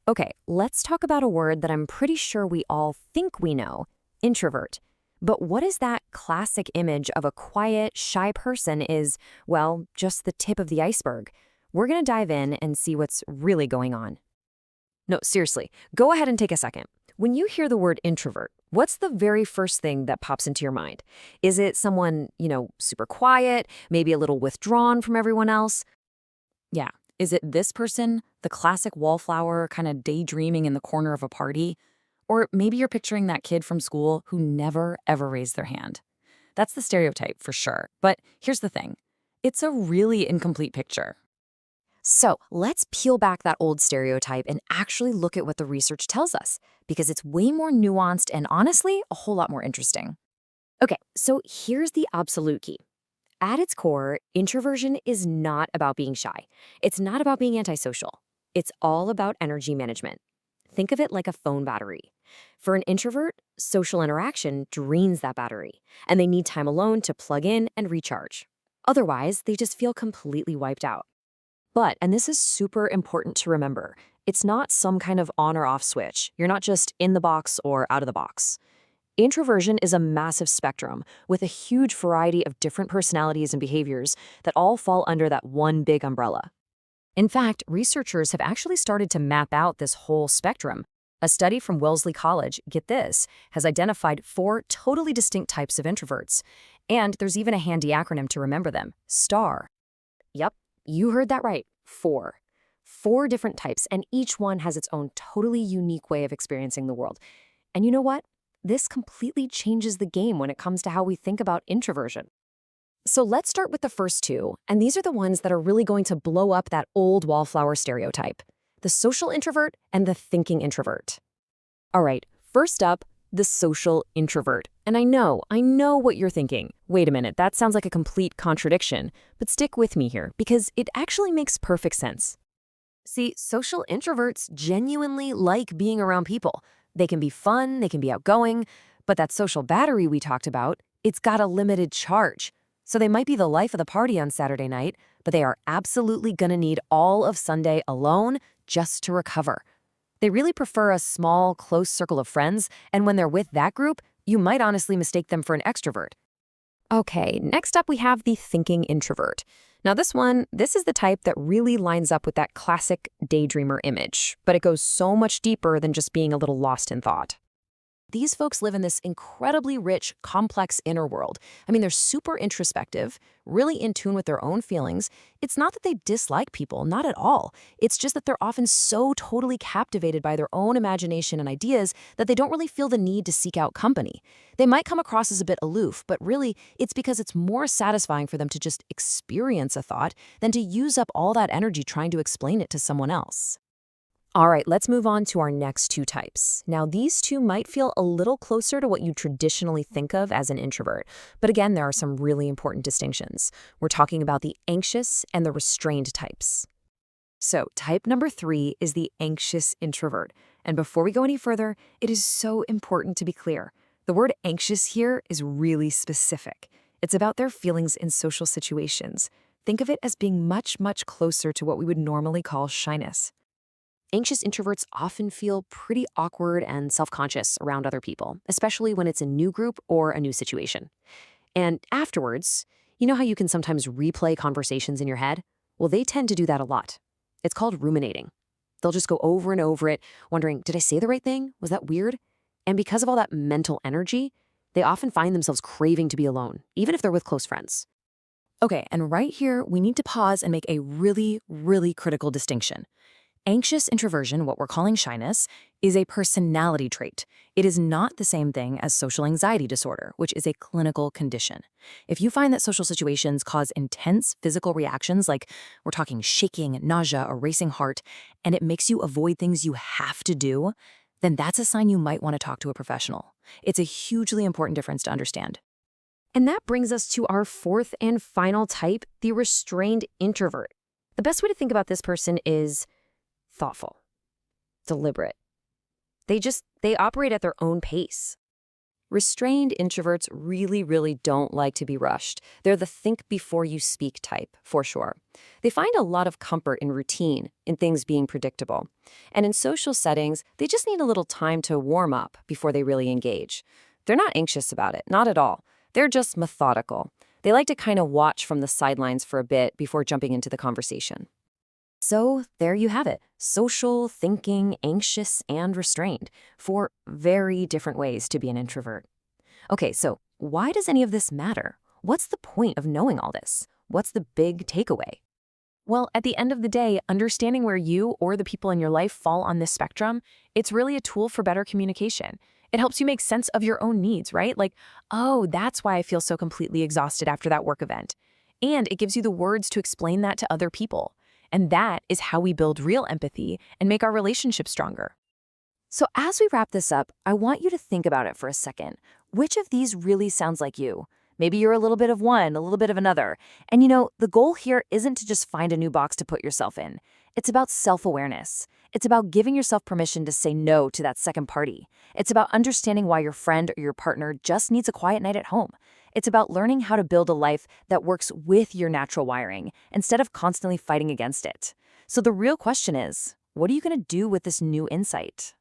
Okay, let's talk about a word that I'm pretty sure we all think we know, introvert. But what is that classic image of a quiet, shy person is, well, just the tip of the iceberg. We're going to dive in and see what's really going on. No, seriously, go ahead and take a second. When you hear the word introvert, what's the very first thing that pops into your mind? Is it someone, super quiet, maybe a little withdrawn from everyone else? Yeah. Is it this person, the classic wallflower, kind of daydreaming in the corner of a party? Or maybe you're picturing that kid from school who never, ever raised their hand. That's the stereotype for sure. But here's the thing. It's a really incomplete picture. So let's peel back that old stereotype and actually look at what the research tells us, because it's way more nuanced and honestly, a whole lot more interesting. Okay, so here's the absolute key. At its core, introversion is not about being shy. It's not about being antisocial. It's all about energy management. Think of it like a phone battery. For an introvert, social interaction drains that battery, and they need time alone to plug in and recharge. Otherwise, they just feel completely wiped out. But, and this is super important to remember, it's not some kind of on or off switch. You're not just in the box or out of the box. Introversion is a massive spectrum with a huge variety of different personalities and behaviors that all fall under that one big umbrella. In fact, researchers have actually started to map out this whole spectrum. A study from Wellesley College, get this, has identified 4 totally distinct types of introverts. And there's even a handy acronym to remember them, STAR. Yep, you heard that right, 4. 4 different types, and each one has its own totally unique way of experiencing the world. And you know what? This completely changes the game when it comes to how we think about introversion. So let's start with the first 2, and these are the ones that are really going to blow up that old wallflower stereotype: the social introvert and the thinking introvert. All right, first up, the social introvert. And I know what you're thinking. Wait a minute, that sounds like a complete contradiction. But stick with me here, because it actually makes perfect sense. See, social introverts genuinely like being around people. They can be fun, they can be outgoing, but that social battery we talked about, it's got a limited charge. So they might be the life of the party on Saturday night, but they are absolutely gonna need all of Sunday alone just to recover. They really prefer a small, close circle of friends, and when they're with that group, you might honestly mistake them for an extrovert. Okay, next up we have the thinking introvert. Now this is the type that really lines up with that classic daydreamer image, but it goes so much deeper than just being a little lost in thought. These folks live in this incredibly rich, complex inner world. I mean, they're super introspective, really in tune with their own feelings. It's not that they dislike people, not at all. It's just that they're often so totally captivated by their own imagination and ideas that they don't really feel the need to seek out company. They might come across as a bit aloof, but really, it's because it's more satisfying for them to just experience a thought than to use up all that energy trying to explain it to someone else. All right, let's move on to our next 2 types. Now, these 2 might feel a little closer to what you traditionally think of as an introvert, but again, there are some really important distinctions. We're talking about the anxious and the restrained types. So, type number 3 is the anxious introvert. And before we go any further, it is so important to be clear. The word anxious here is really specific. It's about their feelings in social situations. Think of it as being much, much closer to what we would normally call shyness. Anxious introverts often feel pretty awkward and self-conscious around other people, especially when it's a new group or a new situation. And afterwards, you know how you can sometimes replay conversations in your head? Well, they tend to do that a lot. It's called ruminating. They'll just go over and over it, wondering, did I say the right thing? Was that weird? And because of all that mental energy, they often find themselves craving to be alone, even if they're with close friends. Okay, and right here, we need to pause and make a really, really critical distinction. Anxious introversion, what we're calling shyness, is a personality trait. It is not the same thing as social anxiety disorder, which is a clinical condition. If you find that social situations cause intense physical reactions, like we're talking shaking, nausea, a racing heart, and it makes you avoid things you have to do, then that's a sign you might want to talk to a professional. It's a hugely important difference to understand. And that brings us to our 4th and final type, the restrained introvert. The best way to think about this person is thoughtful, deliberate. They operate at their own pace. Restrained introverts really don't like to be rushed. They're the think before you speak type, for sure. They find a lot of comfort in routine, in things being predictable. And in social settings, they just need a little time to warm up before they really engage. They're not anxious about it, not at all. They're just methodical. They like to kind of watch from the sidelines for a bit before jumping into the conversation. So there you have it, social, thinking, anxious, and restrained, four very different ways to be an introvert. Okay, so why does any of this matter? What's the point of knowing all this? What's the big takeaway? Well, at the end of the day, understanding where you or the people in your life fall on this spectrum, it's really a tool for better communication. It helps you make sense of your own needs, right? Like, oh, that's why I feel so completely exhausted after that work event. And it gives you the words to explain that to other people. And that is how we build real empathy and make our relationships stronger. So as we wrap this up, I want you to think about it for a second. Which of these really sounds like you? Maybe you're a little bit of one, a little bit of another. And the goal here isn't to just find a new box to put yourself in. It's about self-awareness. It's about giving yourself permission to say no to that second party. It's about understanding why your friend or your partner just needs a quiet night at home. It's about learning how to build a life that works with your natural wiring instead of constantly fighting against it. So the real question is, what are you going to do with this new insight?